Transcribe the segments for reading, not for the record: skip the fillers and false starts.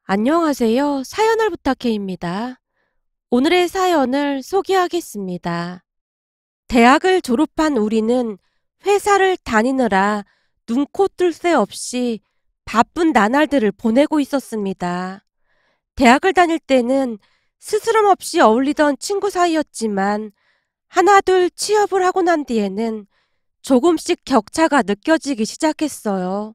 안녕하세요. 사연을 부탁해입니다. 오늘의 사연을 소개하겠습니다. 대학을 졸업한 우리는 회사를 다니느라 눈코 뜰 새 없이 바쁜 나날들을 보내고 있었습니다. 대학을 다닐 때는 스스럼 없이 어울리던 친구 사이였지만 하나둘 취업을 하고 난 뒤에는 조금씩 격차가 느껴지기 시작했어요.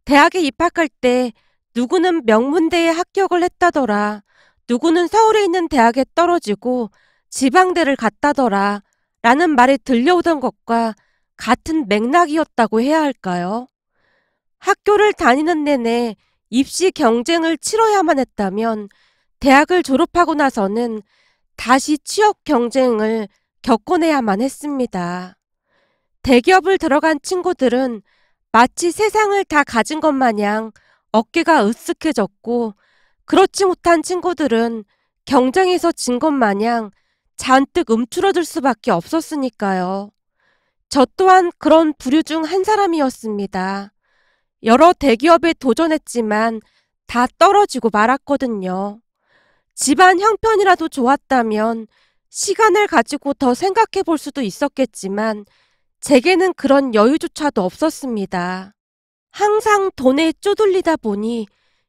대학에 입학할 때 누구는 명문대에 합격을 했다더라. 누구는 서울에 있는 대학에 떨어지고 지방대를 갔다더라. 라는 말이 들려오던 것과 같은 맥락이었다고 해야 할까요? 학교를 다니는 내내 입시 경쟁을 치러야만 했다면 대학을 졸업하고 나서는 다시 취업 경쟁을 겪어내야만 했습니다. 대기업을 들어간 친구들은 마치 세상을 다 가진 것 마냥 어깨가 으쓱해졌고, 그렇지 못한 친구들은 경쟁에서 진 것 마냥 잔뜩 움츠러들 수밖에 없었으니까요. 저 또한 그런 부류 중 한 사람이었습니다. 여러 대기업에 도전했지만 다 떨어지고 말았거든요. 집안 형편이라도 좋았다면 시간을 가지고 더 생각해 볼 수도 있었겠지만 제게는 그런 여유조차도 없었습니다. 항상 돈에 쪼들리다 보니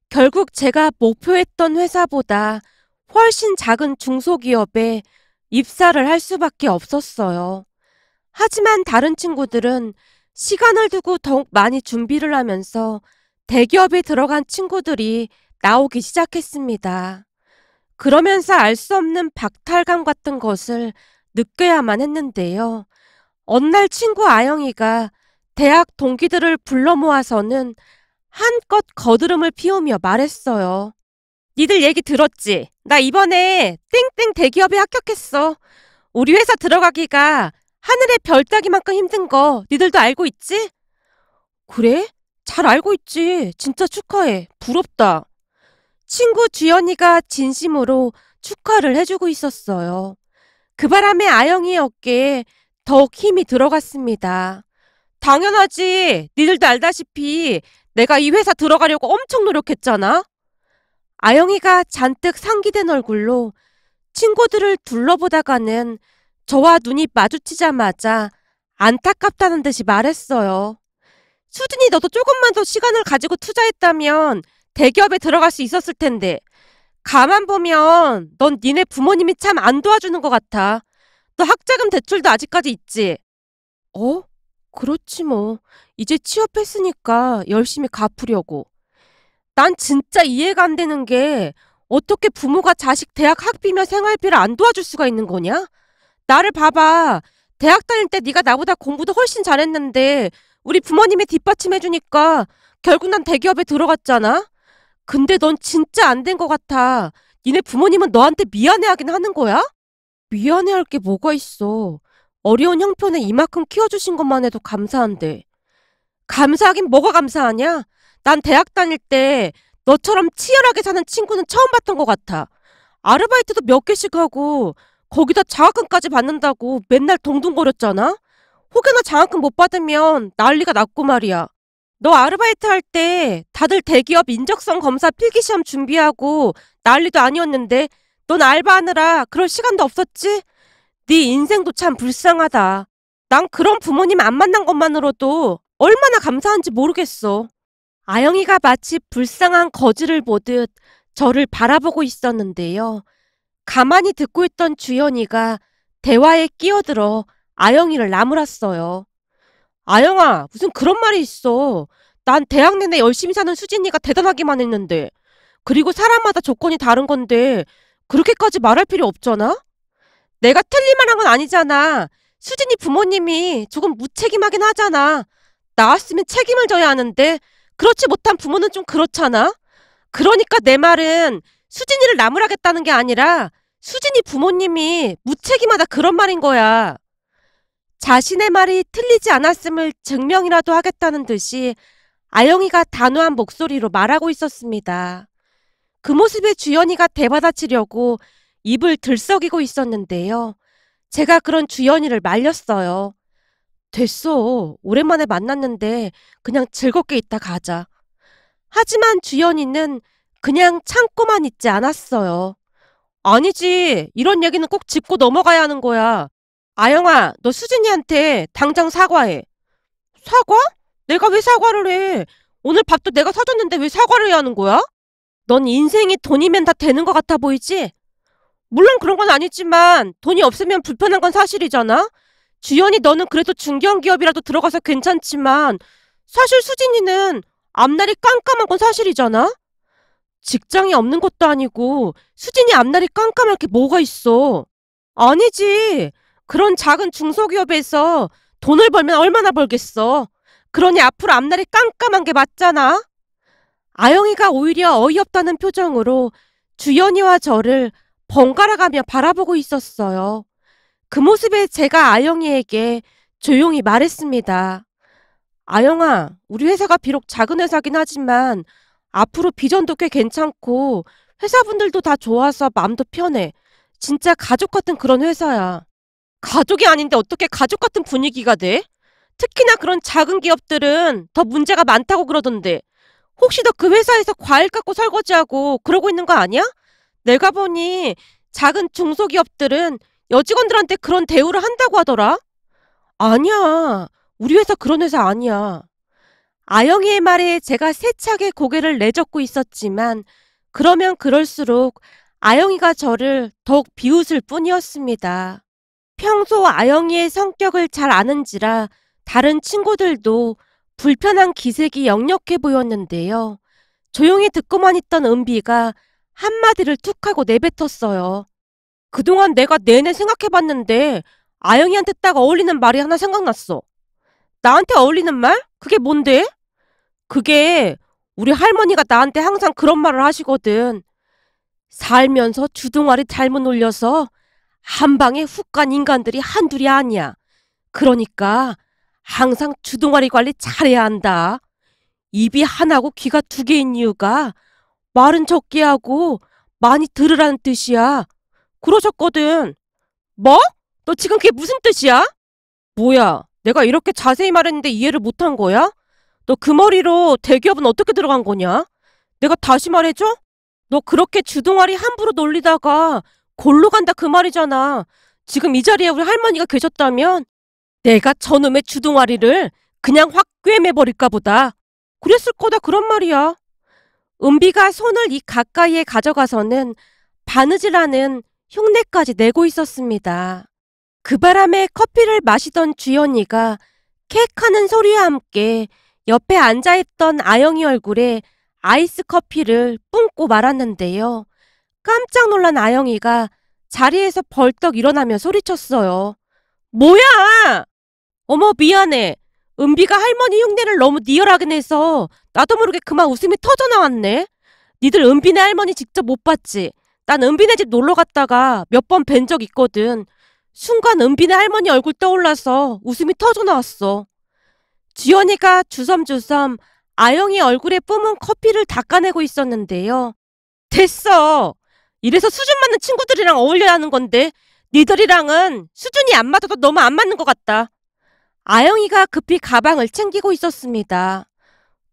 결국 제가 목표했던 회사보다 훨씬 작은 중소기업에 입사를 할 수밖에 없었어요. 하지만 다른 친구들은 시간을 두고 더욱 많이 준비를 하면서 대기업에 들어간 친구들이 나오기 시작했습니다. 그러면서 알 수 없는 박탈감 같은 것을 느껴야만 했는데요. 어느 날 친구 아영이가 대학 동기들을 불러 모아서는 한껏 거드름을 피우며 말했어요. 니들 얘기 들었지? 나 이번에 땡땡 대기업에 합격했어. 우리 회사 들어가기가 하늘의 별 따기만큼 힘든 거 니들도 알고 있지? 그래? 잘 알고 있지. 진짜 축하해. 부럽다. 친구 주연이가 진심으로 축하를 해주고 있었어요. 그 바람에 아영이의 어깨에 더욱 힘이 들어갔습니다. 당연하지. 니들도 알다시피 내가 이 회사 들어가려고 엄청 노력했잖아. 아영이가 잔뜩 상기된 얼굴로 친구들을 둘러보다가는 저와 눈이 마주치자마자 안타깝다는 듯이 말했어요. 수진이 너도 조금만 더 시간을 가지고 투자했다면 대기업에 들어갈 수 있었을 텐데 가만 보면 넌 니네 부모님이 참 안 도와주는 것 같아. 너 학자금 대출도 아직까지 있지? 어? 그렇지 뭐. 이제 취업했으니까 열심히 갚으려고. 난 진짜 이해가 안 되는 게 어떻게 부모가 자식 대학 학비며 생활비를 안 도와줄 수가 있는 거냐? 나를 봐봐. 대학 다닐 때 네가 나보다 공부도 훨씬 잘했는데 우리 부모님이 뒷받침해주니까 결국 난 대기업에 들어갔잖아? 근데 넌 진짜 안 된 것 같아. 니네 부모님은 너한테 미안해하긴 하는 거야? 미안해할 게 뭐가 있어. 어려운 형편에 이만큼 키워주신 것만 해도 감사한데. 감사하긴 뭐가 감사하냐? 난 대학 다닐 때 너처럼 치열하게 사는 친구는 처음 봤던 것 같아. 아르바이트도 몇 개씩 하고 거기다 장학금까지 받는다고 맨날 동동거렸잖아? 혹여나 장학금 못 받으면 난리가 났고 말이야. 너 아르바이트 할 때 다들 대기업 인적성 검사 필기시험 준비하고 난리도 아니었는데 넌 알바하느라 그럴 시간도 없었지? 네 인생도 참 불쌍하다. 난 그런 부모님 안 만난 것만으로도 얼마나 감사한지 모르겠어. 아영이가 마치 불쌍한 거지를 보듯 저를 바라보고 있었는데요. 가만히 듣고 있던 주연이가 대화에 끼어들어 아영이를 나무랐어요. 아영아, 무슨 그런 말이 있어. 난 대학 내내 열심히 사는 수진이가 대단하기만 했는데. 그리고 사람마다 조건이 다른 건데 그렇게까지 말할 필요 없잖아? 내가 틀릴 만한 건 아니잖아. 수진이 부모님이 조금 무책임하긴 하잖아. 나왔으면 책임을 져야 하는데 그렇지 못한 부모는 좀 그렇잖아. 그러니까 내 말은 수진이를 나무라겠다는 게 아니라 수진이 부모님이 무책임하다 그런 말인 거야. 자신의 말이 틀리지 않았음을 증명이라도 하겠다는 듯이 아영이가 단호한 목소리로 말하고 있었습니다. 그 모습에 주연이가 대받아치려고 입을 들썩이고 있었는데요. 제가 그런 주연이를 말렸어요. 됐어. 오랜만에 만났는데 그냥 즐겁게 있다 가자. 하지만 주연이는 그냥 참고만 있지 않았어요. 아니지. 이런 얘기는 꼭 짚고 넘어가야 하는 거야. 아영아, 너 수진이한테 당장 사과해. 사과? 내가 왜 사과를 해? 오늘 밥도 내가 사줬는데 왜 사과를 해야 하는 거야? 넌 인생이 돈이면 다 되는 것 같아 보이지? 물론 그런 건 아니지만 돈이 없으면 불편한 건 사실이잖아? 주연이 너는 그래도 중견기업이라도 들어가서 괜찮지만 사실 수진이는 앞날이 깜깜한 건 사실이잖아? 직장이 없는 것도 아니고 수진이 앞날이 깜깜할 게 뭐가 있어? 아니지. 그런 작은 중소기업에서 돈을 벌면 얼마나 벌겠어. 그러니 앞으로 앞날이 깜깜한 게 맞잖아. 아영이가 오히려 어이없다는 표정으로 주연이와 저를 번갈아가며 바라보고 있었어요. 그 모습에 제가 아영이에게 조용히 말했습니다. 아영아, 우리 회사가 비록 작은 회사긴 하지만 앞으로 비전도 꽤 괜찮고 회사분들도 다 좋아서 마음도 편해. 진짜 가족 같은 그런 회사야. 가족이 아닌데 어떻게 가족 같은 분위기가 돼? 특히나 그런 작은 기업들은 더 문제가 많다고 그러던데. 혹시 너 그 회사에서 과일 깎고 설거지하고 그러고 있는 거 아니야? 내가 보니 작은 중소기업들은 여직원들한테 그런 대우를 한다고 하더라. 아니야. 우리 회사 그런 회사 아니야. 아영이의 말에 제가 세차게 고개를 내젓고 있었지만 그러면 그럴수록 아영이가 저를 더욱 비웃을 뿐이었습니다. 평소 아영이의 성격을 잘 아는지라 다른 친구들도 불편한 기색이 역력해 보였는데요. 조용히 듣고만 있던 은비가 한마디를 툭 하고 내뱉었어요. 그동안 내가 내내 생각해봤는데 아영이한테 딱 어울리는 말이 하나 생각났어. 나한테 어울리는 말? 그게 뭔데? 그게 우리 할머니가 나한테 항상 그런 말을 하시거든. 살면서 주둥아리 잘못 올려서 한 방에 훅 간 인간들이 한둘이 아니야. 그러니까 항상 주둥아리 관리 잘해야 한다. 입이 하나고 귀가 두 개인 이유가 말은 적게 하고 많이 들으라는 뜻이야. 그러셨거든. 뭐? 너 지금 그게 무슨 뜻이야? 뭐야, 내가 이렇게 자세히 말했는데 이해를 못한 거야? 너 그 머리로 대기업은 어떻게 들어간 거냐? 내가 다시 말해줘? 너 그렇게 주둥아리 함부로 놀리다가 골로 간다 그 말이잖아. 지금 이 자리에 우리 할머니가 계셨다면 내가 저놈의 주둥아리를 그냥 확 꿰매버릴까 보다. 그랬을 거다 그런 말이야. 은비가 손을 이 가까이에 가져가서는 바느질하는 흉내까지 내고 있었습니다. 그 바람에 커피를 마시던 주연이가 캑 하는 소리와 함께 옆에 앉아있던 아영이 얼굴에 아이스 커피를 뿜고 말았는데요. 깜짝 놀란 아영이가 자리에서 벌떡 일어나며 소리쳤어요. 뭐야! 어머 미안해. 은비가 할머니 흉내를 너무 니얼하게 내서 나도 모르게 그만 웃음이 터져나왔네. 니들 은비네 할머니 직접 못 봤지? 난 은비네 집 놀러 갔다가 몇 번 뵌 적 있거든. 순간 은비네 할머니 얼굴 떠올라서 웃음이 터져나왔어. 주연이가 주섬주섬 아영이 얼굴에 뿜은 커피를 닦아내고 있었는데요. 됐어. 이래서 수준 맞는 친구들이랑 어울려야 하는 건데 니들이랑은 수준이 안 맞아도 너무 안 맞는 것 같다. 아영이가 급히 가방을 챙기고 있었습니다.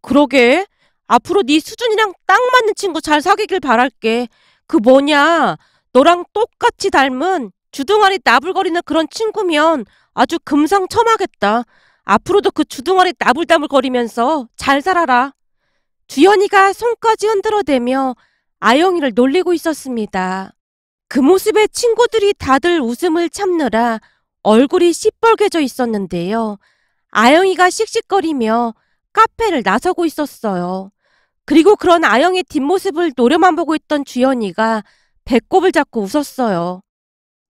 그러게. 앞으로 네 수준이랑 딱 맞는 친구 잘 사귀길 바랄게. 그 뭐냐. 너랑 똑같이 닮은 주둥아리 나불거리는 그런 친구면 아주 금상첨화겠다. 앞으로도 그 주둥아리 나불나불거리면서 잘 살아라. 주연이가 손까지 흔들어대며 아영이를 놀리고 있었습니다. 그 모습에 친구들이 다들 웃음을 참느라 얼굴이 시뻘개져 있었는데요. 아영이가 씩씩거리며 카페를 나서고 있었어요. 그리고 그런 아영의 뒷모습을 노려만 보고 있던 주연이가 배꼽을 잡고 웃었어요.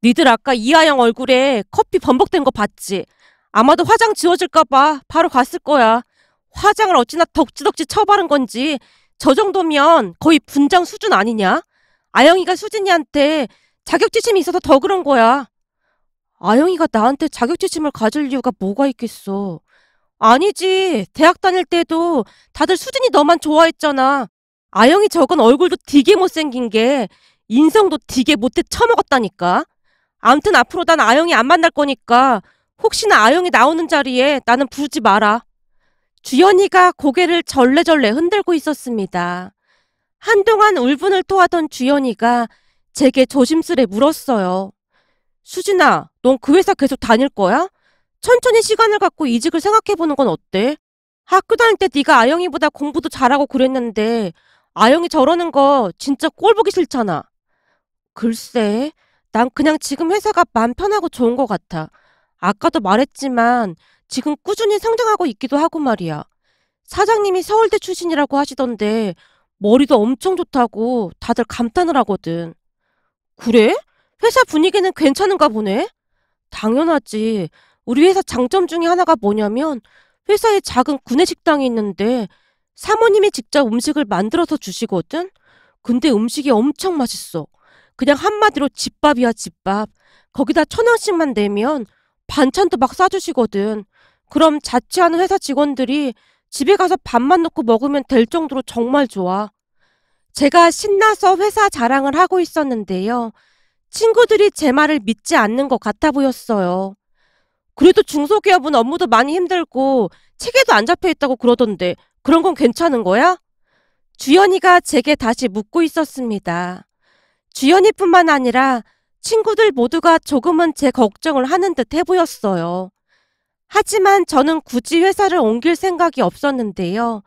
니들 아까 이아영 얼굴에 커피 범벅된 거 봤지? 아마도 화장 지워질까봐 바로 갔을 거야. 화장을 어찌나 덕지덕지 쳐바른 건지 저 정도면 거의 분장 수준 아니냐? 아영이가 수진이한테 자격지심이 있어서 더 그런 거야. 아영이가 나한테 자격지심을 가질 이유가 뭐가 있겠어. 아니지. 대학 다닐 때도 다들 수진이 너만 좋아했잖아. 아영이 저건 얼굴도 되게 못생긴 게 인성도 되게 못해 처먹었다니까. 암튼 앞으로 난 아영이 안 만날 거니까 혹시나 아영이 나오는 자리에 나는 부르지 마라. 주연이가 고개를 절레절레 흔들고 있었습니다. 한동안 울분을 토하던 주연이가 제게 조심스레 물었어요. 수진아, 넌 그 회사 계속 다닐 거야? 천천히 시간을 갖고 이직을 생각해보는 건 어때? 학교 다닐 때 네가 아영이보다 공부도 잘하고 그랬는데 아영이 저러는 거 진짜 꼴 보기 싫잖아. 글쎄, 난 그냥 지금 회사가 맘 편하고 좋은 것 같아. 아까도 말했지만 지금 꾸준히 성장하고 있기도 하고 말이야. 사장님이 서울대 출신이라고 하시던데 머리도 엄청 좋다고 다들 감탄을 하거든. 그래? 회사 분위기는 괜찮은가 보네? 당연하지. 우리 회사 장점 중에 하나가 뭐냐면 회사에 작은 구내식당이 있는데 사모님이 직접 음식을 만들어서 주시거든? 근데 음식이 엄청 맛있어. 그냥 한마디로 집밥이야, 집밥. 거기다 1,000원씩만 내면 반찬도 막 싸주시거든. 그럼 자취하는 회사 직원들이 집에 가서 밥만 넣고 먹으면 될 정도로 정말 좋아. 제가 신나서 회사 자랑을 하고 있었는데요. 친구들이 제 말을 믿지 않는 것 같아 보였어요. 그래도 중소기업은 업무도 많이 힘들고 체계도 안 잡혀 있다고 그러던데 그런 건 괜찮은 거야? 주연이가 제게 다시 묻고 있었습니다. 주연이뿐만 아니라 친구들 모두가 조금은 제 걱정을 하는 듯 해보였어요. 하지만 저는 굳이 회사를 옮길 생각이 없었는데요.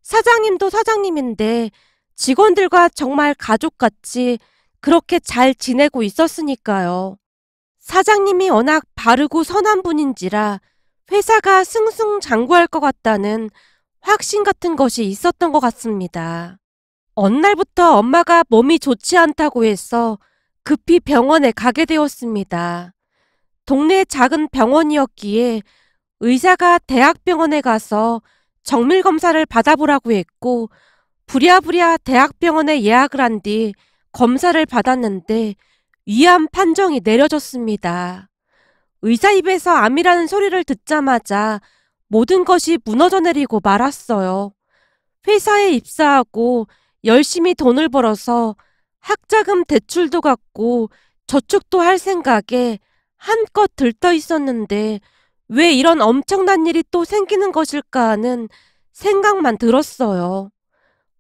사장님도 사장님인데 직원들과 정말 가족같이 그렇게 잘 지내고 있었으니까요. 사장님이 워낙 바르고 선한 분인지라 회사가 승승장구할 것 같다는 확신 같은 것이 있었던 것 같습니다. 어느 날부터 엄마가 몸이 좋지 않다고 해서 급히 병원에 가게 되었습니다. 동네 작은 병원이었기에 의사가 대학병원에 가서 정밀검사를 받아보라고 했고 부랴부랴 대학병원에 예약을 한 뒤 검사를 받았는데 위암 판정이 내려졌습니다. 의사 입에서 암이라는 소리를 듣자마자 모든 것이 무너져 내리고 말았어요. 회사에 입사하고 열심히 돈을 벌어서 학자금 대출도 갚고 저축도 할 생각에 한껏 들떠 있었는데 왜 이런 엄청난 일이 또 생기는 것일까 하는 생각만 들었어요.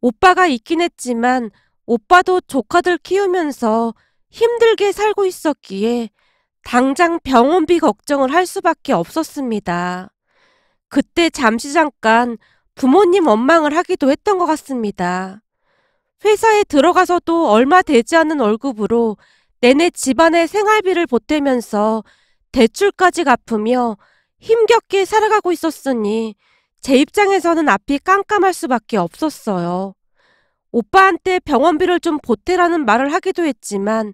오빠가 있긴 했지만 오빠도 조카들 키우면서 힘들게 살고 있었기에 당장 병원비 걱정을 할 수밖에 없었습니다. 그때 잠깐 부모님 원망을 하기도 했던 것 같습니다. 회사에 들어가서도 얼마 되지 않은 월급으로 내내 집안의 생활비를 보태면서 대출까지 갚으며 힘겹게 살아가고 있었으니 제 입장에서는 앞이 깜깜할 수밖에 없었어요. 오빠한테 병원비를 좀 보태라는 말을 하기도 했지만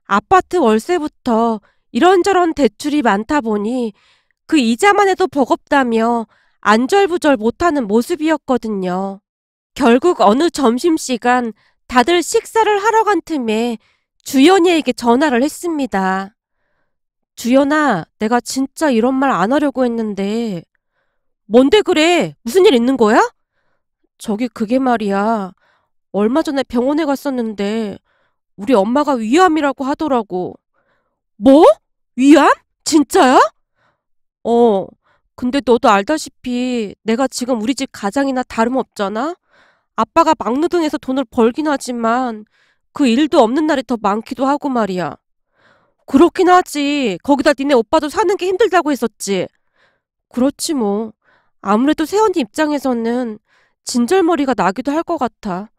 아파트 월세부터 이런저런 대출이 많다 보니 그 이자만 해도 버겁다며 안절부절 못하는 모습이었거든요. 결국 어느 점심시간 다들 식사를 하러 간 틈에 주연이에게 전화를 했습니다. 주연아, 내가 진짜 이런 말 안 하려고 했는데. 뭔데 그래? 무슨 일 있는 거야? 저기 그게 말이야. 얼마 전에 병원에 갔었는데 우리 엄마가 위암이라고 하더라고. 뭐? 위암? 진짜야? 어. 근데 너도 알다시피 내가 지금 우리 집 가장이나 다름없잖아? 아빠가 막노동해서 돈을 벌긴 하지만 그 일도 없는 날이 더 많기도 하고 말이야. 그렇긴 하지. 거기다 니네 오빠도 사는 게 힘들다고 했었지. 그렇지 뭐. 아무래도 세연이 입장에서는 진절머리가 나기도 할 것 같아.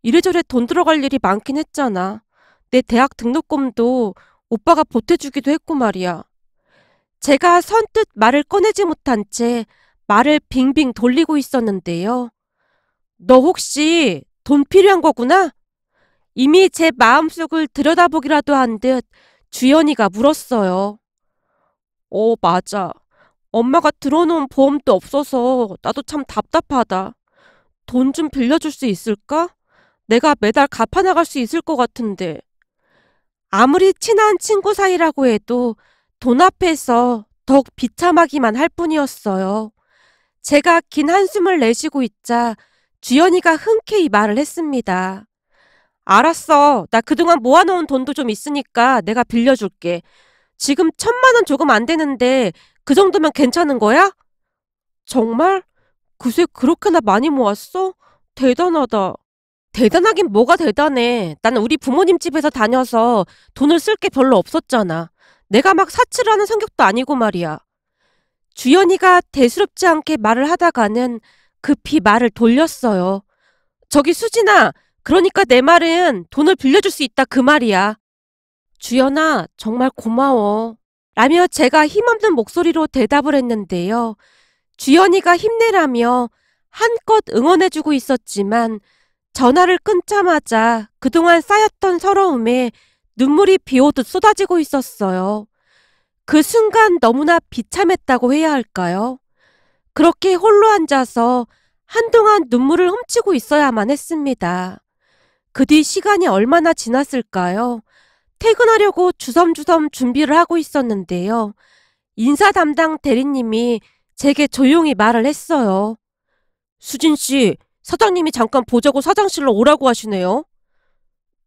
이래저래 돈 들어갈 일이 많긴 했잖아. 내 대학 등록금도 오빠가 보태주기도 했고 말이야. 제가 선뜻 말을 꺼내지 못한 채 말을 빙빙 돌리고 있었는데요. 너 혹시 돈 필요한 거구나? 이미 제 마음속을 들여다보기라도 한 듯 주연이가 물었어요. 맞아. 엄마가 들어놓은 보험도 없어서 나도 참 답답하다. 돈 좀 빌려줄 수 있을까? 내가 매달 갚아나갈 수 있을 것 같은데. 아무리 친한 친구 사이라고 해도 돈 앞에서 더욱 비참하기만 할 뿐이었어요. 제가 긴 한숨을 내쉬고 있자 주연이가 흔쾌히 말을 했습니다. 알았어. 나 그동안 모아놓은 돈도 좀 있으니까 내가 빌려줄게. 지금 1,000만 원 조금 안 되는데 그 정도면 괜찮은 거야? 정말? 그새 그렇게나 많이 모았어? 대단하다. 대단하긴 뭐가 대단해. 나는 우리 부모님 집에서 다녀서 돈을 쓸 게 별로 없었잖아. 내가 막 사치를 하는 성격도 아니고 말이야. 주연이가 대수롭지 않게 말을 하다가는 급히 말을 돌렸어요. 저기 수진아, 그러니까 내 말은 돈을 빌려줄 수 있다 그 말이야. 주연아, 정말 고마워. 라며 제가 힘없는 목소리로 대답을 했는데요. 주연이가 힘내라며 한껏 응원해주고 있었지만 전화를 끊자마자 그동안 쌓였던 서러움에 눈물이 비오듯 쏟아지고 있었어요. 그 순간 너무나 비참했다고 해야 할까요? 그렇게 홀로 앉아서 한동안 눈물을 훔치고 있어야만 했습니다. 그 뒤 시간이 얼마나 지났을까요? 퇴근하려고 주섬주섬 준비를 하고 있었는데요. 인사 담당 대리님이 제게 조용히 말을 했어요. 수진 씨, 사장님이 잠깐 보자고 사장실로 오라고 하시네요.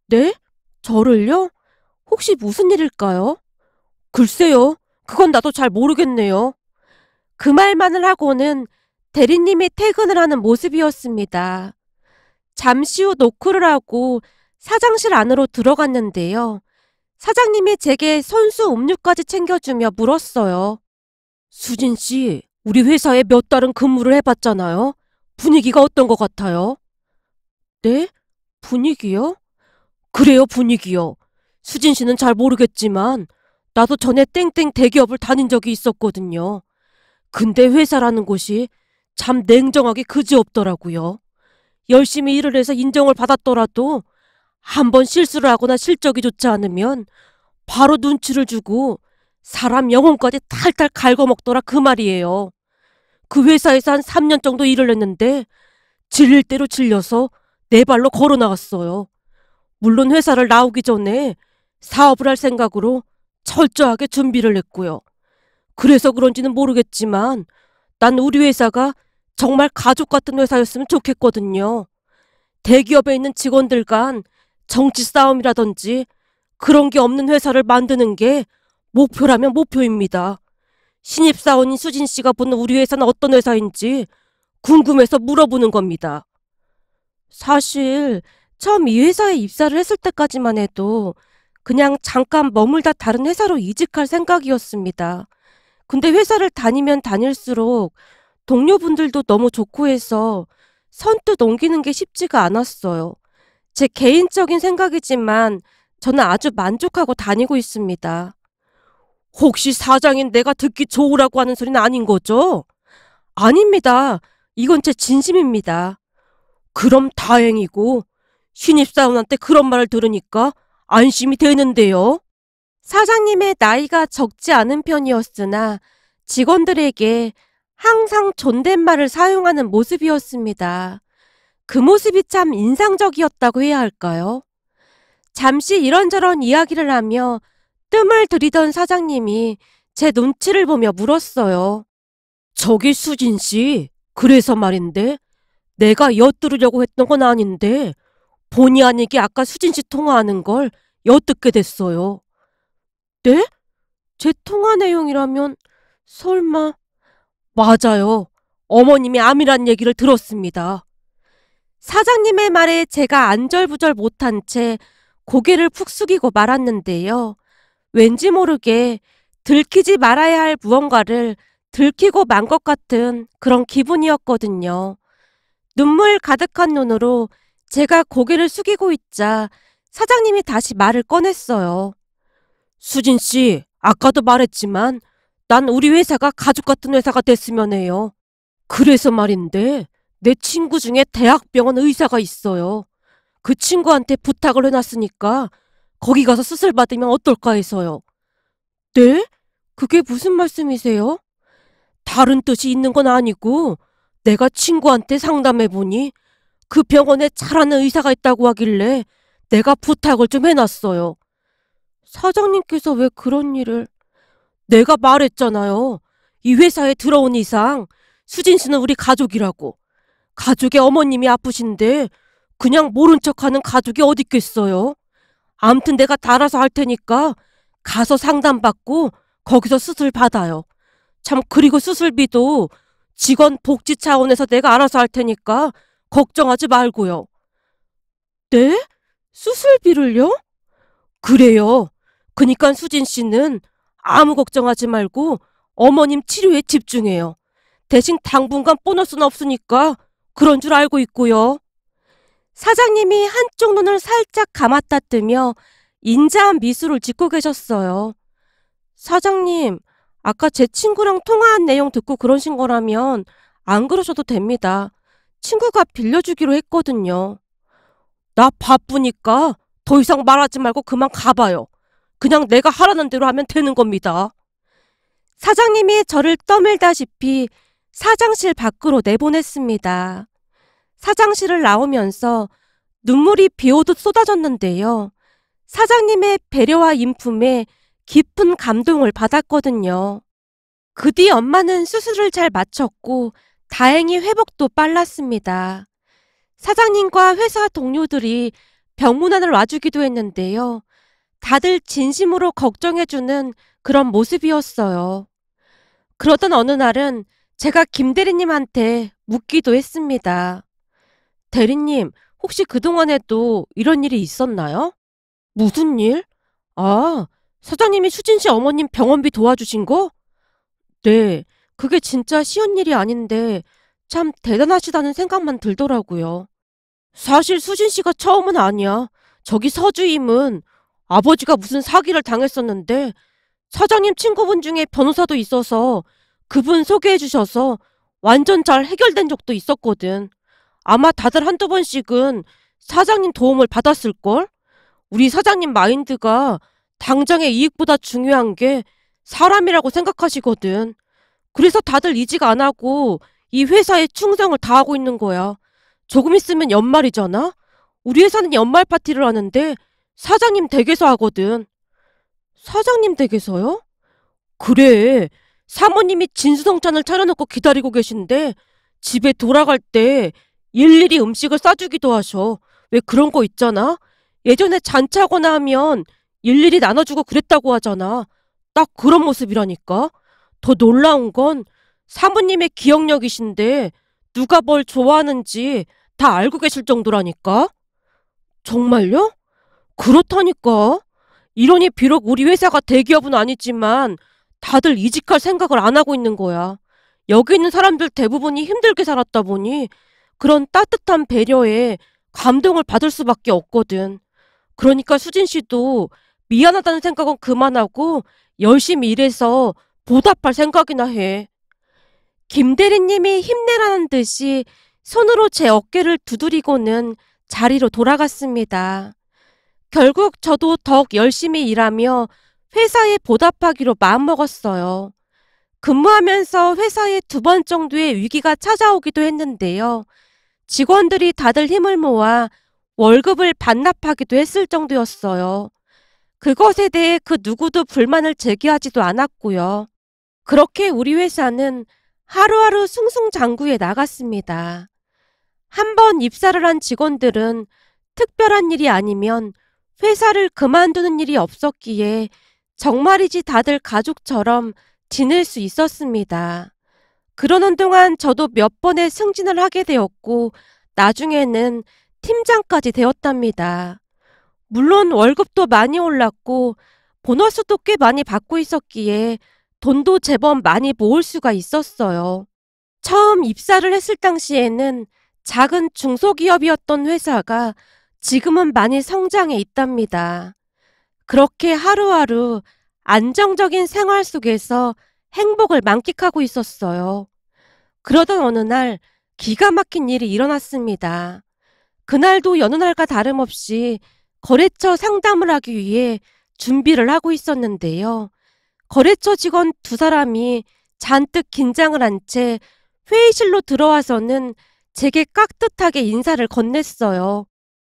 네? 저를요? 혹시 무슨 일일까요? 글쎄요. 그건 나도 잘 모르겠네요. 그 말만을 하고는 대리님이 퇴근을 하는 모습이었습니다. 잠시 후 노크를 하고 사장실 안으로 들어갔는데요. 사장님이 제게 선수 음료까지 챙겨주며 물었어요. 수진 씨, 우리 회사에 몇 달은 근무를 해봤잖아요. 분위기가 어떤 것 같아요? 네? 분위기요? 그래요, 분위기요. 수진 씨는 잘 모르겠지만 나도 전에 땡땡 대기업을 다닌 적이 있었거든요. 근데 회사라는 곳이 참 냉정하게 그지없더라고요. 열심히 일을 해서 인정을 받았더라도 한 번 실수를 하거나 실적이 좋지 않으면 바로 눈치를 주고 사람 영혼까지 탈탈 갉아먹더라 그 말이에요. 그 회사에서 한 3년 정도 일을 했는데 질릴 대로 질려서 내 발로 걸어 나갔어요. 물론 회사를 나오기 전에 사업을 할 생각으로 철저하게 준비를 했고요. 그래서 그런지는 모르겠지만 난 우리 회사가 정말 가족 같은 회사였으면 좋겠거든요. 대기업에 있는 직원들 간 정치 싸움이라든지 그런 게 없는 회사를 만드는 게 목표라면 목표입니다. 신입사원인 수진 씨가 보는 우리 회사는 어떤 회사인지 궁금해서 물어보는 겁니다. 사실 처음 이 회사에 입사를 했을 때까지만 해도 그냥 잠깐 머물다 다른 회사로 이직할 생각이었습니다. 근데 회사를 다니면 다닐수록 동료분들도 너무 좋고 해서 선뜻 옮기는 게 쉽지가 않았어요. 제 개인적인 생각이지만 저는 아주 만족하고 다니고 있습니다. 혹시 사장인 내가 듣기 좋으라고 하는 소리는 아닌 거죠? 아닙니다. 이건 제 진심입니다. 그럼 다행이고 신입사원한테 그런 말을 들으니까 안심이 되는데요. 사장님의 나이가 적지 않은 편이었으나 직원들에게 항상 존댓말을 사용하는 모습이었습니다. 그 모습이 참 인상적이었다고 해야 할까요? 잠시 이런저런 이야기를 하며 뜸을 들이던 사장님이 제 눈치를 보며 물었어요. 저기 수진 씨, 그래서 말인데 내가 엿들으려고 했던 건 아닌데 본의 아니게 아까 수진 씨 통화하는 걸 엿듣게 됐어요. 네? 제 통화 내용이라면 설마... 맞아요. 어머님이 암이란 얘기를 들었습니다. 사장님의 말에 제가 안절부절 못한 채 고개를 푹 숙이고 말았는데요. 왠지 모르게 들키지 말아야 할 무언가를 들키고 만 것 같은 그런 기분이었거든요. 눈물 가득한 눈으로 제가 고개를 숙이고 있자 사장님이 다시 말을 꺼냈어요. 수진 씨, 아까도 말했지만 난 우리 회사가 가족 같은 회사가 됐으면 해요. 그래서 말인데 내 친구 중에 대학병원 의사가 있어요. 그 친구한테 부탁을 해놨으니까 거기 가서 수술 받으면 어떨까 해서요. 네? 그게 무슨 말씀이세요? 다른 뜻이 있는 건 아니고 내가 친구한테 상담해보니 그 병원에 잘하는 의사가 있다고 하길래 내가 부탁을 좀 해놨어요. 사장님께서 왜 그런 일을... 내가 말했잖아요. 이 회사에 들어온 이상 수진 씨는 우리 가족이라고. 가족의 어머님이 아프신데 그냥 모른 척하는 가족이 어딨겠어요. 암튼 내가 다 알아서 할 테니까 가서 상담받고 거기서 수술 받아요. 참 그리고 수술비도 직원 복지 차원에서 내가 알아서 할 테니까 걱정하지 말고요. 네? 수술비를요? 그래요. 그니까 수진 씨는 아무 걱정하지 말고 어머님 치료에 집중해요. 대신 당분간 보너스는 없으니까 그런 줄 알고 있고요. 사장님이 한쪽 눈을 살짝 감았다 뜨며 인자한 미소를 짓고 계셨어요. 사장님, 아까 제 친구랑 통화한 내용 듣고 그러신 거라면 안 그러셔도 됩니다. 친구가 빌려주기로 했거든요. 나 바쁘니까 더 이상 말하지 말고 그만 가봐요. 그냥 내가 하라는 대로 하면 되는 겁니다. 사장님이 저를 떠밀다시피 사장실 밖으로 내보냈습니다. 사장실을 나오면서 눈물이 비오듯 쏟아졌는데요. 사장님의 배려와 인품에 깊은 감동을 받았거든요. 그 뒤 엄마는 수술을 잘 마쳤고 다행히 회복도 빨랐습니다. 사장님과 회사 동료들이 병문안을 와주기도 했는데요. 다들 진심으로 걱정해주는 그런 모습이었어요. 그러던 어느 날은 제가 김 대리님한테 묻기도 했습니다. 대리님, 혹시 그동안에도 이런 일이 있었나요? 무슨 일? 아, 사장님이 수진 씨 어머님 병원비 도와주신 거? 네, 그게 진짜 쉬운 일이 아닌데 참 대단하시다는 생각만 들더라고요. 사실 수진 씨가 처음은 아니야. 저기 서주임은 아버지가 무슨 사기를 당했었는데 사장님 친구분 중에 변호사도 있어서 그분 소개해 주셔서 완전 잘 해결된 적도 있었거든. 아마 다들 한두 번씩은 사장님 도움을 받았을걸? 우리 사장님 마인드가 당장의 이익보다 중요한 게 사람이라고 생각하시거든. 그래서 다들 이직 안 하고 이 회사에 충성을 다하고 있는 거야. 조금 있으면 연말이잖아? 우리 회사는 연말 파티를 하는데 사장님 댁에서 하거든. 사장님 댁에서요? 그래. 사모님이 진수성찬을 차려놓고 기다리고 계신데 집에 돌아갈 때 일일이 음식을 싸주기도 하셔. 왜 그런 거 있잖아? 예전에 잔치하거나 하면 일일이 나눠주고 그랬다고 하잖아. 딱 그런 모습이라니까. 더 놀라운 건 사모님의 기억력이신데 누가 뭘 좋아하는지 다 알고 계실 정도라니까. 정말요? 그렇다니까. 이러니 비록 우리 회사가 대기업은 아니지만 다들 이직할 생각을 안 하고 있는 거야. 여기 있는 사람들 대부분이 힘들게 살았다 보니 그런 따뜻한 배려에 감동을 받을 수밖에 없거든. 그러니까 수진 씨도 미안하다는 생각은 그만하고 열심히 일해서 보답할 생각이나 해. 김 대리님이 힘내라는 듯이 손으로 제 어깨를 두드리고는 자리로 돌아갔습니다. 결국 저도 더욱 열심히 일하며 회사에 보답하기로 마음먹었어요. 근무하면서 회사에 두 번 정도의 위기가 찾아오기도 했는데요. 직원들이 다들 힘을 모아 월급을 반납하기도 했을 정도였어요. 그것에 대해 그 누구도 불만을 제기하지도 않았고요. 그렇게 우리 회사는 하루하루 승승장구해 나갔습니다. 한 번 입사를 한 직원들은 특별한 일이 아니면 회사를 그만두는 일이 없었기에 정말이지 다들 가족처럼 지낼 수 있었습니다. 그러는 동안 저도 몇 번의 승진을 하게 되었고 나중에는 팀장까지 되었답니다. 물론 월급도 많이 올랐고 보너스도 꽤 많이 받고 있었기에 돈도 제법 많이 모을 수가 있었어요. 처음 입사를 했을 당시에는 작은 중소기업이었던 회사가 지금은 많이 성장해 있답니다. 그렇게 하루하루 안정적인 생활 속에서 행복을 만끽하고 있었어요. 그러던 어느 날 기가 막힌 일이 일어났습니다. 그날도 여느 날과 다름없이 거래처 상담을 하기 위해 준비를 하고 있었는데요. 거래처 직원 두 사람이 잔뜩 긴장을 한 채 회의실로 들어와서는 제게 깍듯하게 인사를 건넸어요.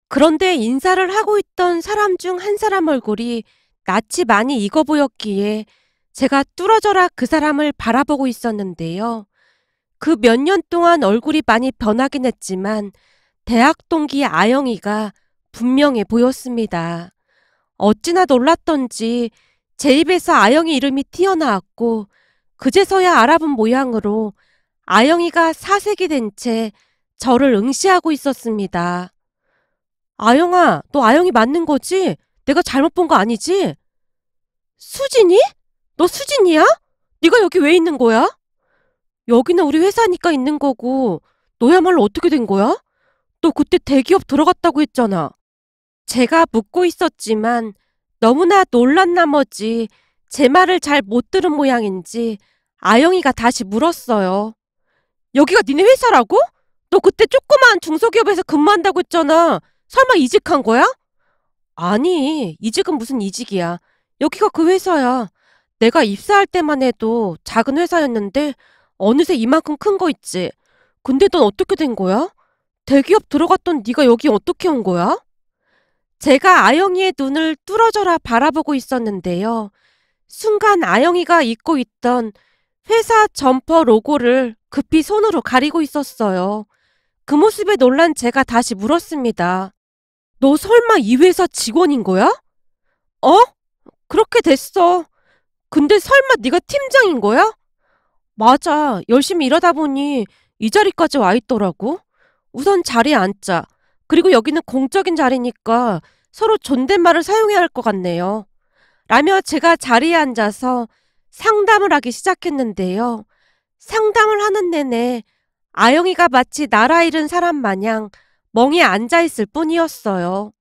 그런데 인사를 하고 있던 사람 중 한 사람 얼굴이 낯이 많이 익어 보였기에 제가 뚫어져라 그 사람을 바라보고 있었는데요. 그 몇 년 동안 얼굴이 많이 변하긴 했지만 대학 동기 아영이가 분명해 보였습니다. 어찌나 놀랐던지 제 입에서 아영이 이름이 튀어나왔고 그제서야 알아본 모양으로 아영이가 사색이 된 채 저를 응시하고 있었습니다. 아영아, 너 아영이 맞는 거지? 내가 잘못 본 거 아니지? 수진이? 너 수진이야? 네가 여기 왜 있는 거야? 여기는 우리 회사니까 있는 거고, 너야말로 어떻게 된 거야? 너 그때 대기업 들어갔다고 했잖아. 제가 묻고 있었지만 너무나 놀란 나머지 제 말을 잘 못 들은 모양인지 아영이가 다시 물었어요. 여기가 니네 회사라고? 너 그때 조그마한 중소기업에서 근무한다고 했잖아. 설마 이직한 거야? 아니, 이직은 무슨 이직이야. 여기가 그 회사야. 내가 입사할 때만 해도 작은 회사였는데 어느새 이만큼 큰 거 있지. 근데 넌 어떻게 된 거야? 대기업 들어갔던 네가 여기 어떻게 온 거야? 제가 아영이의 눈을 뚫어져라 바라보고 있었는데요. 순간 아영이가 입고 있던 회사 점퍼 로고를 급히 손으로 가리고 있었어요. 그 모습에 놀란 제가 다시 물었습니다. 너 설마 이 회사 직원인 거야? 어? 그렇게 됐어. 근데 설마 네가 팀장인 거야? 맞아. 열심히 일하다 보니 이 자리까지 와 있더라고. 우선 자리에 앉자. 그리고 여기는 공적인 자리니까 서로 존댓말을 사용해야 할 것 같네요. 라며 제가 자리에 앉아서 상담을 하기 시작했는데요. 상담을 하는 내내 아영이가 마치 나라 잃은 사람 마냥 멍에 앉아있을 뿐이었어요.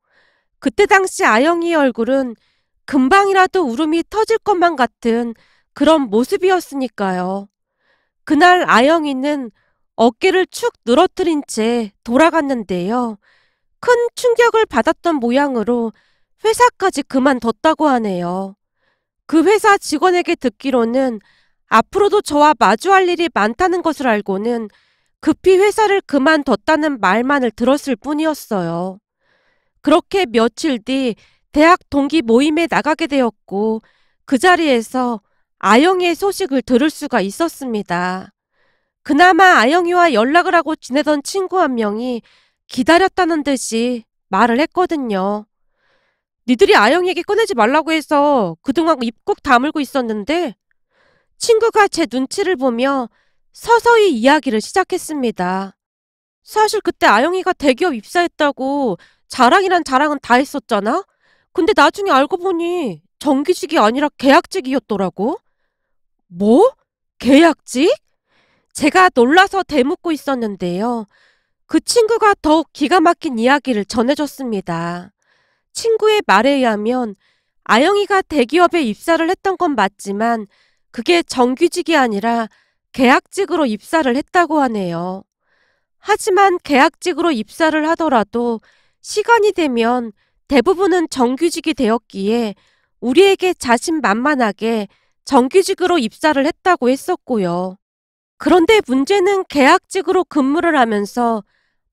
그때 당시 아영이의 얼굴은 금방이라도 울음이 터질 것만 같은 그런 모습이었으니까요. 그날 아영이는 어깨를 축 늘어뜨린 채 돌아갔는데요. 큰 충격을 받았던 모양으로 회사까지 그만뒀다고 하네요. 그 회사 직원에게 듣기로는 앞으로도 저와 마주할 일이 많다는 것을 알고는 급히 회사를 그만뒀다는 말만을 들었을 뿐이었어요. 그렇게 며칠 뒤 대학 동기 모임에 나가게 되었고 그 자리에서 아영이의 소식을 들을 수가 있었습니다. 그나마 아영이와 연락을 하고 지내던 친구 한 명이 기다렸다는 듯이 말을 했거든요. 니들이 아영이에게 꺼내지 말라고 해서 그동안 입 꾹 다물고 있었는데 친구가 제 눈치를 보며 서서히 이야기를 시작했습니다. 사실 그때 아영이가 대기업 입사했다고 자랑이란 자랑은 다 했었잖아? 근데 나중에 알고 보니 정규직이 아니라 계약직이었더라고. 뭐? 계약직? 제가 놀라서 대묻고 있었는데요. 그 친구가 더욱 기가 막힌 이야기를 전해줬습니다. 친구의 말에 의하면 아영이가 대기업에 입사를 했던 건 맞지만 그게 정규직이 아니라 계약직으로 입사를 했다고 하네요. 하지만 계약직으로 입사를 하더라도 시간이 되면 대부분은 정규직이 되었기에 우리에게 자신만만하게 정규직으로 입사를 했다고 했었고요. 그런데 문제는 계약직으로 근무를 하면서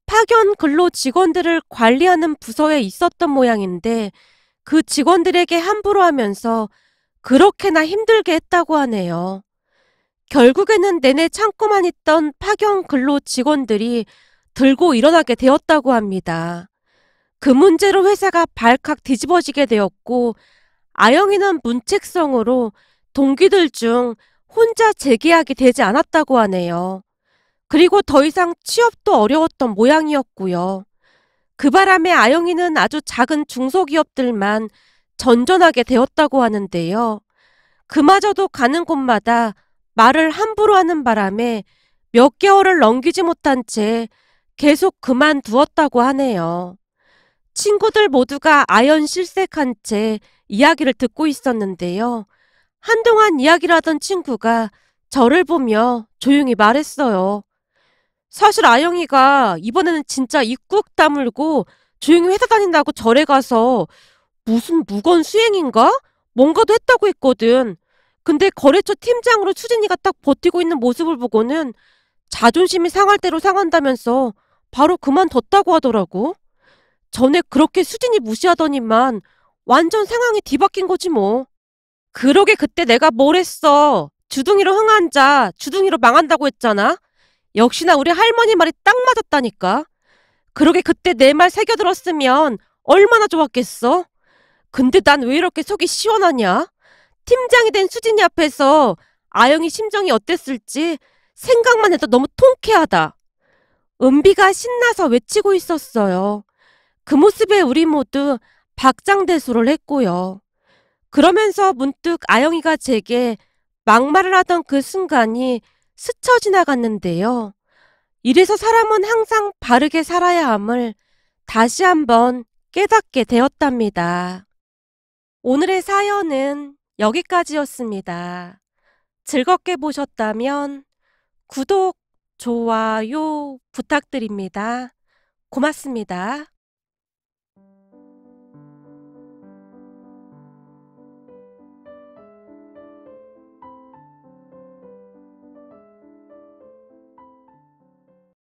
파견 근로 직원들을 관리하는 부서에 있었던 모양인데 그 직원들에게 함부로 하면서 그렇게나 힘들게 했다고 하네요. 결국에는 내내 참고만 있던 파견 근로 직원들이 들고 일어나게 되었다고 합니다. 그 문제로 회사가 발칵 뒤집어지게 되었고 아영이는 문책성으로 동기들 중 혼자 재계약이 되지 않았다고 하네요. 그리고 더 이상 취업도 어려웠던 모양이었고요. 그 바람에 아영이는 아주 작은 중소기업들만 전전하게 되었다고 하는데요. 그마저도 가는 곳마다 말을 함부로 하는 바람에 몇 개월을 넘기지 못한 채 계속 그만두었다고 하네요. 친구들 모두가 아연실색한 채 이야기를 듣고 있었는데요. 한동안 이야기를 하던 친구가 저를 보며 조용히 말했어요. 사실 아영이가 이번에는 진짜 입 꾹 다물고 조용히 회사 다닌다고 절에 가서 무슨 무건 수행인가? 뭔가도 했다고 했거든. 근데 거래처 팀장으로 수진이가 딱 버티고 있는 모습을 보고는 자존심이 상할 대로 상한다면서 바로 그만뒀다고 하더라고. 전에 그렇게 수진이 무시하더니만 완전 상황이 뒤바뀐 거지 뭐. 그러게 그때 내가 뭘 했어. 주둥이로 흥한 자 주둥이로 망한다고 했잖아. 역시나 우리 할머니 말이 딱 맞았다니까. 그러게 그때 내 말 새겨들었으면 얼마나 좋았겠어. 근데 난 왜 이렇게 속이 시원하냐? 팀장이 된 수진이 앞에서 아영이 심정이 어땠을지 생각만 해도 너무 통쾌하다. 은비가 신나서 외치고 있었어요. 그 모습에 우리 모두 박장대소를 했고요. 그러면서 문득 아영이가 제게 막말을 하던 그 순간이 스쳐 지나갔는데요. 이래서 사람은 항상 바르게 살아야 함을 다시 한번 깨닫게 되었답니다. 오늘의 사연은 여기까지였습니다. 즐겁게 보셨다면 구독, 좋아요 부탁드립니다. 고맙습니다.